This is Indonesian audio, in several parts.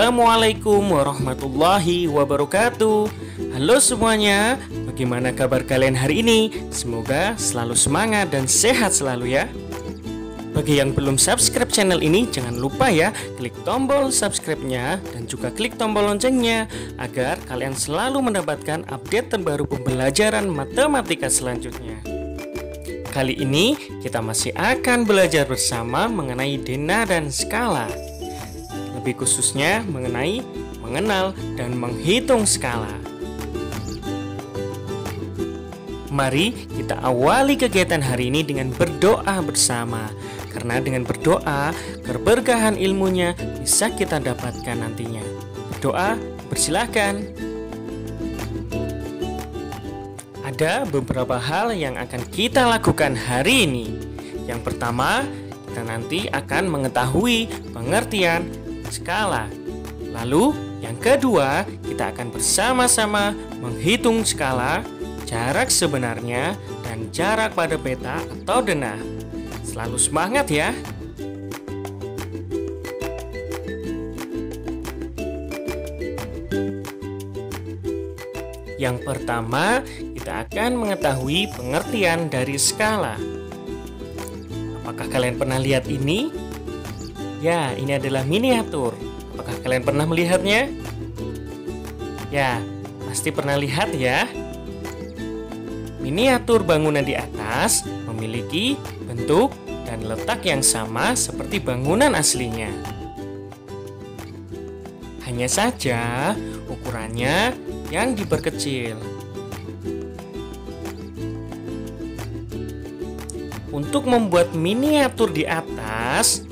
Assalamualaikum warahmatullahi wabarakatuh. Halo semuanya, bagaimana kabar kalian hari ini? Semoga selalu semangat dan sehat selalu ya. Bagi yang belum subscribe channel ini, jangan lupa ya klik tombol subscribe-nya dan juga klik tombol loncengnya agar kalian selalu mendapatkan update terbaru pembelajaran matematika selanjutnya. Kali ini kita masih akan belajar bersama mengenai dena dan skala. Lebih khususnya mengenai mengenal dan menghitung skala. Mari kita awali kegiatan hari ini dengan berdoa bersama. Karena dengan berdoa, keberkahan ilmunya bisa kita dapatkan nantinya. Berdoa, persilahkan. Ada beberapa hal yang akan kita lakukan hari ini. Yang pertama, kita nanti akan mengetahui pengertian skala. Lalu, yang kedua, kita akan bersama-sama menghitung skala, jarak sebenarnya, dan jarak pada peta atau denah. Selalu semangat ya! Yang pertama, kita akan mengetahui pengertian dari skala. Apakah kalian pernah lihat ini? Ya, ini adalah miniatur. Apakah kalian pernah melihatnya? Ya, pasti pernah lihat ya. Miniatur bangunan di atas memiliki bentuk dan letak yang sama seperti bangunan aslinya. Hanya saja ukurannya yang diperkecil. Untuk membuat miniatur di atas,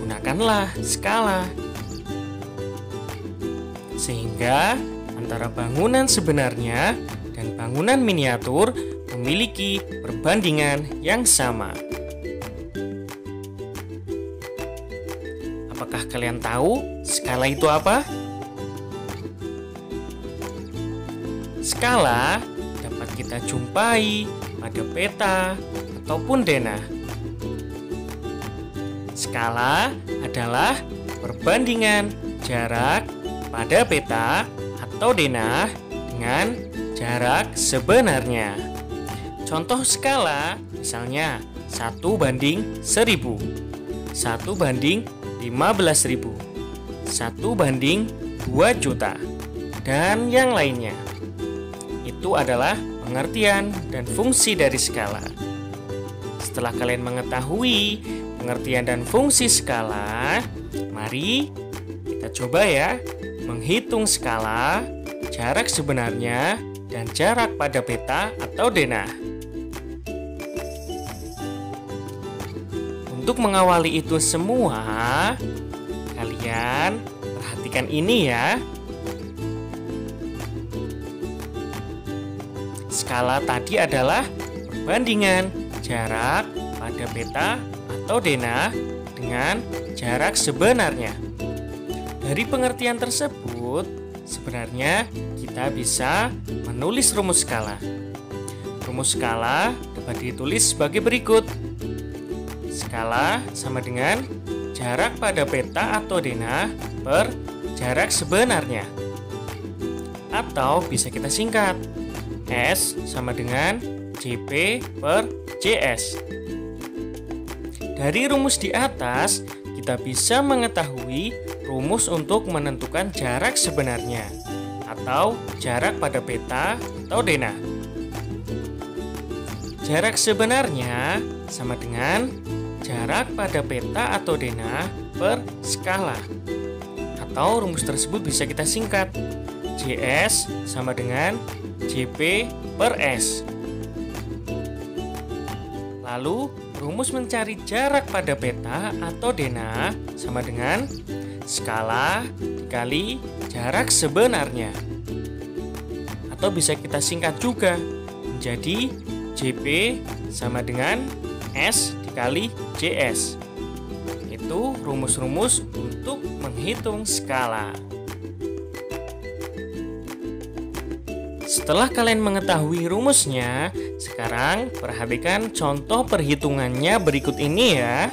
gunakanlah skala. Sehingga antara bangunan sebenarnya dan bangunan miniatur memiliki perbandingan yang sama. Apakah kalian tahu skala itu apa? Skala dapat kita jumpai pada peta ataupun denah. Skala adalah perbandingan jarak pada peta atau denah dengan jarak sebenarnya. Contoh skala misalnya 1:1000, 1:15.000, 1:2 juta, dan yang lainnya. Itu adalah pengertian dan fungsi dari skala. Setelah kalian mengetahui pengertian dan fungsi skala, mari kita coba ya menghitung skala, jarak sebenarnya, dan jarak pada peta atau denah. Untuk mengawali itu semua, kalian perhatikan ini ya. Skala tadi adalah perbandingan jarak pada peta atau denah dengan jarak sebenarnya. Dari pengertian tersebut, sebenarnya kita bisa menulis rumus skala. Rumus skala dapat ditulis sebagai berikut. Skala sama dengan jarak pada peta atau denah per jarak sebenarnya. Atau bisa kita singkat. S sama dengan JP per JS. Dari rumus di atas, kita bisa mengetahui rumus untuk menentukan jarak sebenarnya atau jarak pada peta atau denah. Jarak sebenarnya sama dengan jarak pada peta atau denah per skala. Atau rumus tersebut bisa kita singkat. JS sama dengan JP per S. Lalu, rumus mencari jarak pada peta atau denah sama dengan skala dikali jarak sebenarnya. Atau bisa kita singkat juga menjadi JP sama dengan S dikali JS. Itu rumus-rumus untuk menghitung skala. Setelah kalian mengetahui rumusnya, sekarang perhatikan contoh perhitungannya berikut ini ya.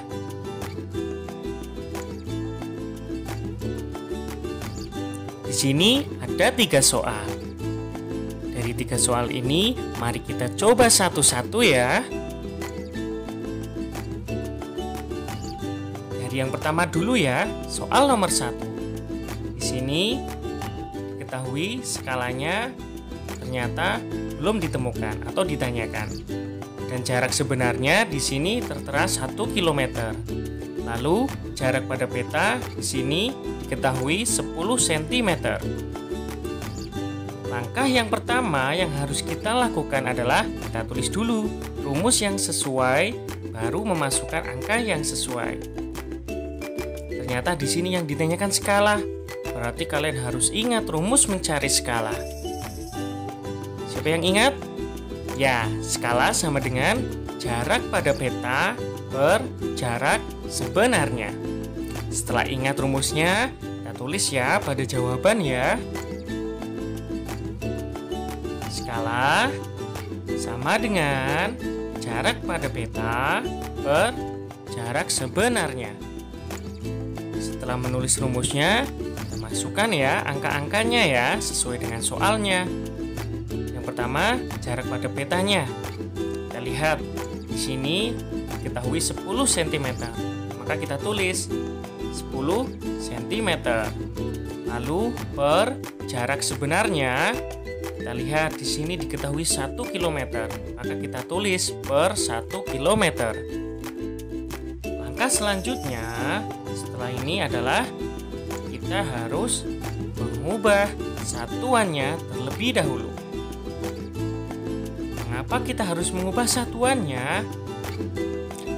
sini ada 3 soal. Dari 3 soal ini, mari kita coba satu-satu ya. Dari yang pertama dulu ya, soal nomor 1. Di sini diketahui skalanya ternyata belum ditemukan atau ditanyakan. Dan jarak sebenarnya di sini tertera 1 km. Lalu jarak pada peta di sini diketahui 10 cm. Langkah yang pertama yang harus kita lakukan adalah kita tulis dulu rumus yang sesuai, baru memasukkan angka yang sesuai. Ternyata di sini yang ditanyakan skala, berarti kalian harus ingat rumus mencari skala. Siapa yang ingat? Ya, skala sama dengan jarak pada peta per jarak sebenarnya. Setelah ingat rumusnya, kita tulis ya pada jawaban ya. Skala sama dengan jarak pada peta per jarak sebenarnya. Setelah menulis rumusnya, kita masukkan ya angka-angkanya ya sesuai dengan soalnya. Yang pertama, jarak pada petanya. Kita lihat di sini diketahui 10 cm. Maka kita tulis 10 cm. Lalu per jarak sebenarnya, kita lihat di sini diketahui 1 km. Maka kita tulis per 1 km. Langkah selanjutnya setelah ini adalah kita harus mengubah satuannya terlebih dahulu. Mengapa kita harus mengubah satuannya?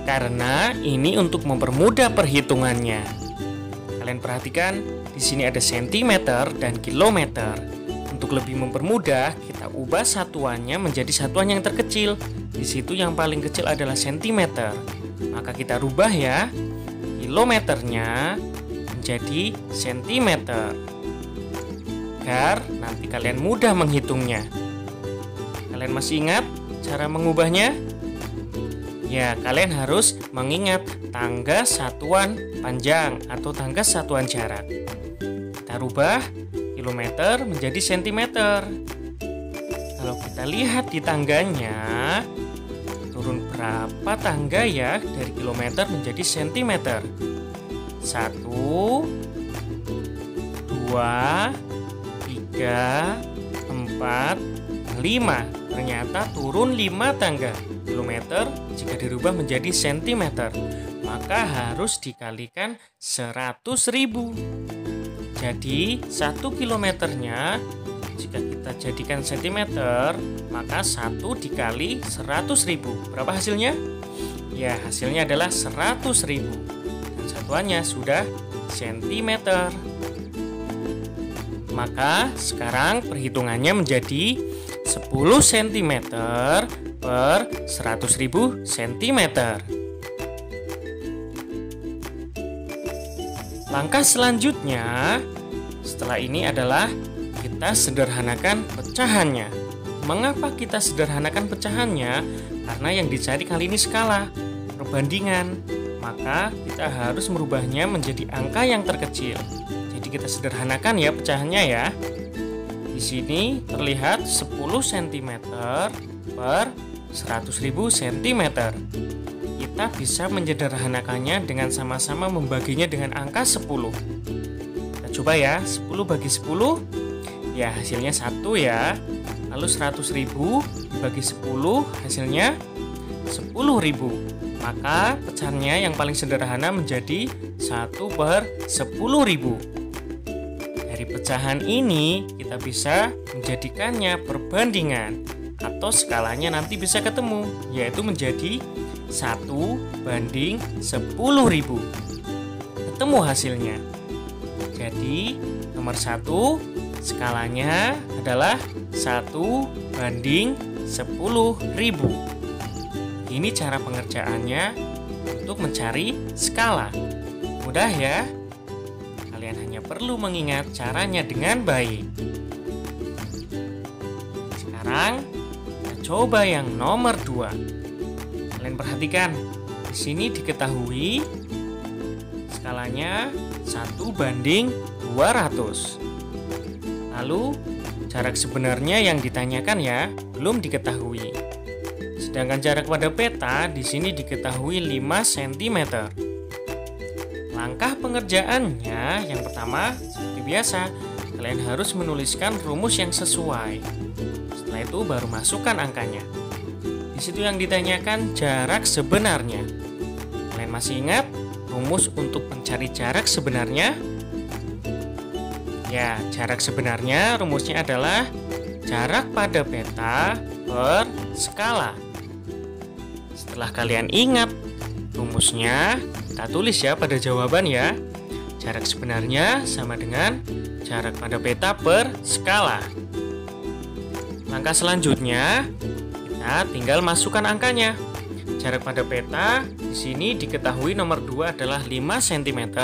Karena ini untuk mempermudah perhitungannya. Kalian perhatikan di sini ada cm dan kilometer. Untuk lebih mempermudah, kita ubah satuannya menjadi satuan yang terkecil. Di situ yang paling kecil adalah cm. Maka kita rubah ya, kilometernya menjadi cm. Agar nanti kalian mudah menghitungnya. Kalian masih ingat cara mengubahnya? Ya, kalian harus mengingat tangga satuan panjang atau tangga satuan jarak. Kita rubah kilometer menjadi sentimeter. Kalau kita lihat di tangganya, turun berapa tangga ya dari kilometer menjadi sentimeter? 1, 2, 3, 4, 5. Ternyata turun 5 tangga. Kilometer jika dirubah menjadi sentimeter, maka harus dikalikan 100.000. Jadi 1 kilometernya jika kita jadikan sentimeter, maka 1 dikali 100.000. Berapa hasilnya? Ya, hasilnya adalah 100.000. Dan satuannya sudah sentimeter. Maka sekarang perhitungannya menjadi 10 cm per 100.000 cm. Langkah selanjutnya setelah ini adalah kita sederhanakan pecahannya. Mengapa kita sederhanakan pecahannya? Karena yang dicari kali ini skala, perbandingan. Maka kita harus merubahnya menjadi angka yang terkecil. Jadi kita sederhanakan ya pecahannya ya. Di sini terlihat 10 cm per 100.000 cm. Kita bisa menyederhanakannya dengan sama-sama membaginya dengan angka 10. Kita coba ya, 10 bagi 10. Ya, hasilnya 1 ya. Lalu 100.000 dibagi 10, hasilnya 10.000. Maka pecahannya yang paling sederhana menjadi 1 per 10.000. Dari pecahan ini kita bisa menjadikannya perbandingan atau skalanya nanti bisa ketemu, yaitu menjadi 1 banding 10.000. Ketemu hasilnya. Jadi nomor 1 skalanya adalah 1 banding 10.000. Ini cara pengerjaannya untuk mencari skala. Mudah ya? Kalian hanya perlu mengingat caranya dengan baik. Sekarang kita coba yang nomor 2. Kalian perhatikan, di sini diketahui skalanya 1 banding 200. Lalu, jarak sebenarnya yang ditanyakan ya, belum diketahui. Sedangkan jarak pada peta di sini diketahui 5 cm. Langkah pengerjaannya yang pertama, seperti biasa, kalian harus menuliskan rumus yang sesuai. Setelah itu baru masukkan angkanya. Di situ yang ditanyakan jarak sebenarnya. Kalian masih ingat rumus untuk mencari jarak sebenarnya? Ya, jarak sebenarnya rumusnya adalah jarak pada peta per skala. Setelah kalian ingat rumusnya, kita tulis ya pada jawaban ya. Jarak sebenarnya sama dengan jarak pada peta per skala. Langkah selanjutnya, kita tinggal masukkan angkanya. Jarak pada peta di sini diketahui nomor 2 adalah 5 cm.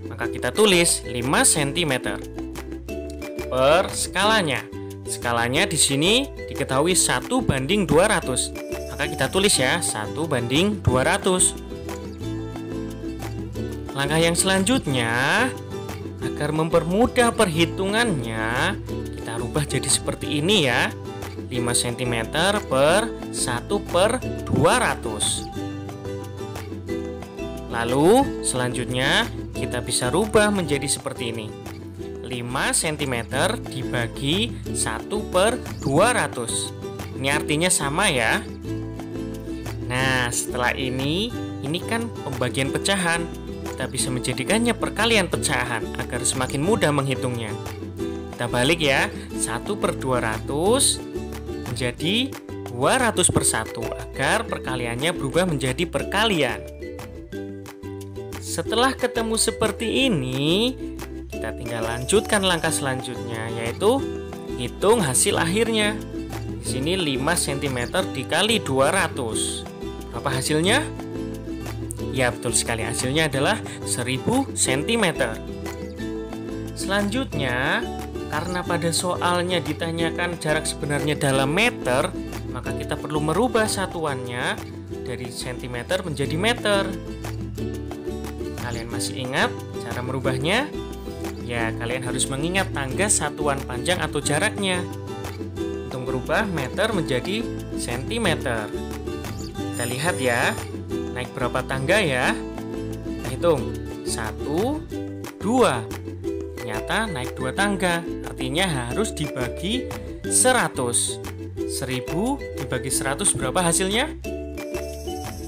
Maka kita tulis 5 cm per skalanya. Skalanya di sini diketahui 1:200. Maka kita tulis ya 1:200. Langkah yang selanjutnya, agar mempermudah perhitungannya, kita rubah jadi seperti ini ya. 5 cm per 1/200. Lalu selanjutnya kita bisa rubah menjadi seperti ini. 5 cm dibagi 1/200. Ini artinya sama ya. Nah, setelah ini kan pembagian pecahan. Kita bisa menjadikannya perkalian pecahan agar semakin mudah menghitungnya. Kita balik ya, 1/200 menjadi 200/1 agar perkaliannya berubah menjadi perkalian. Setelah ketemu seperti ini, kita tinggal lanjutkan langkah selanjutnya, yaitu hitung hasil akhirnya. Di sini 5 cm dikali 200. Berapa hasilnya? Ya, betul sekali, hasilnya adalah 1000 cm. Selanjutnya, karena pada soalnya ditanyakan jarak sebenarnya dalam meter, maka kita perlu merubah satuannya dari cm menjadi meter. Kalian masih ingat cara merubahnya? Ya, kalian harus mengingat tangga satuan panjang atau jaraknya. Untuk berubah meter menjadi sentimeter. Kita lihat ya, naik berapa tangga ya? Kita hitung, 1, 2. Ternyata naik 2 tangga, artinya harus dibagi 100. 1000 dibagi 100 berapa hasilnya?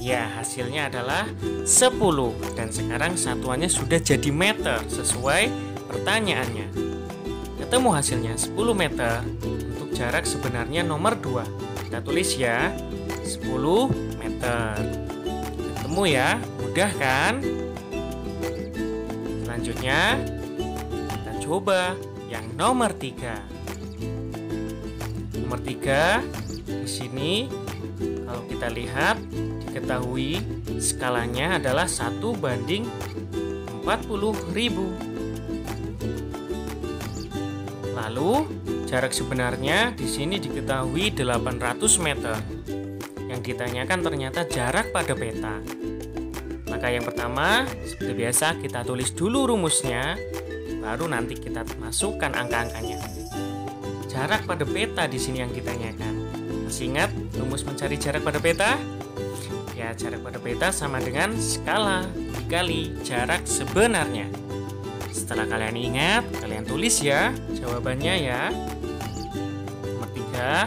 Ya, hasilnya adalah 10. Dan sekarang satuannya sudah jadi meter sesuai pertanyaannya. Ketemu hasilnya 10 meter untuk jarak sebenarnya nomor 2. Kita tulis ya, 10 meter. Ketemu ya, mudah kan? Selanjutnya, kita coba yang nomor 3. Nomor 3 di sini kalau kita lihat diketahui skalanya adalah 1/40.000. Lalu jarak sebenarnya di sini diketahui 800 meter. Yang ditanyakan ternyata jarak pada peta. Maka yang pertama, seperti biasa kita tulis dulu rumusnya, baru nanti kita masukkan angka-angkanya. Jarak pada peta di sini yang ditanyakan. Masih ingat rumus mencari jarak pada peta? Ya, jarak pada peta sama dengan skala dikali jarak sebenarnya. Setelah kalian ingat, kalian tulis ya jawabannya ya. Nomor 3,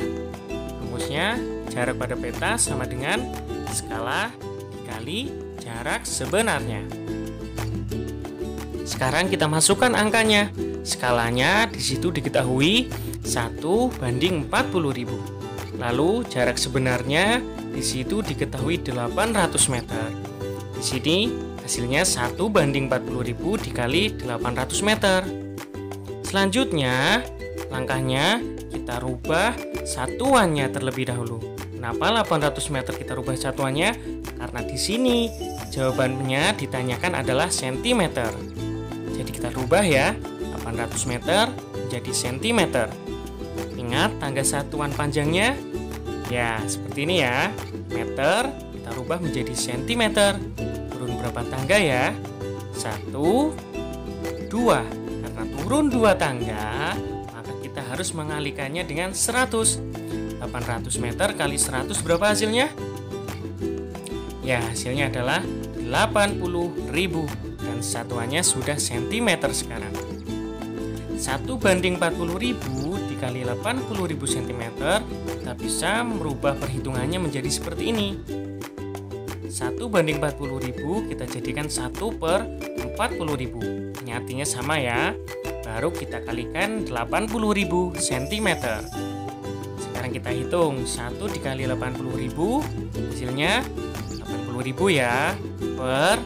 rumusnya jarak pada peta sama dengan skala dikali jarak sebenarnya. Sekarang kita masukkan angkanya. Skalanya di situ diketahui 1/40.000. Lalu jarak sebenarnya di situ diketahui 800 meter. Di sini hasilnya 1/40.000 dikali 800 meter. Selanjutnya, langkahnya kita rubah satuannya terlebih dahulu. Kenapa 800 meter kita rubah satuannya? Karena di sini jawabannya ditanyakan adalah sentimeter. Jadi kita rubah ya, 800 meter menjadi sentimeter. Ingat tangga satuan panjangnya? Ya, seperti ini ya. Meter kita rubah menjadi sentimeter. Turun berapa tangga ya? 1, 2. Karena turun 2 tangga, harus mengalikannya dengan 100. 800 meter kali 100 berapa hasilnya? Ya, hasilnya adalah 80.000 dan satuannya sudah sentimeter sekarang. 1/40.000 dikali 80.000 cm, kita bisa merubah perhitungannya menjadi seperti ini. 1/40.000 kita jadikan 1/40.000. Ini artinya sama ya. Baru kita kalikan 80.000 cm. Sekarang kita hitung 1 dikali 80.000, hasilnya 80.000 ya, per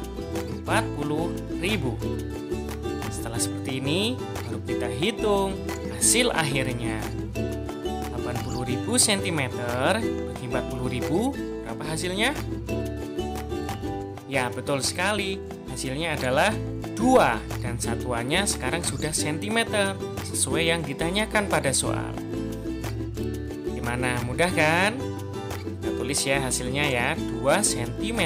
40.000. Setelah seperti ini, baru kita hitung hasil akhirnya. 80.000 cm bagi 40.000, berapa hasilnya? Ya, betul sekali. Hasilnya adalah 2 dan satuannya sekarang sudah sentimeter, sesuai yang ditanyakan pada soal. Gimana, mudah kan? Kita tulis ya hasilnya ya, 2 cm.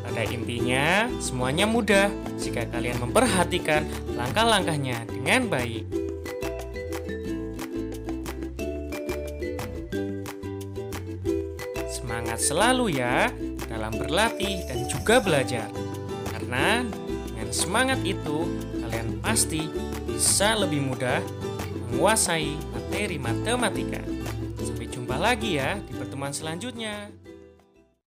Pada intinya, semuanya mudah jika kalian memperhatikan langkah-langkahnya dengan baik. Semangat selalu ya dalam berlatih dan juga belajar. Karena dengan semangat itu, kalian pasti bisa lebih mudah menguasai materi matematika. Sampai jumpa lagi ya di pertemuan selanjutnya.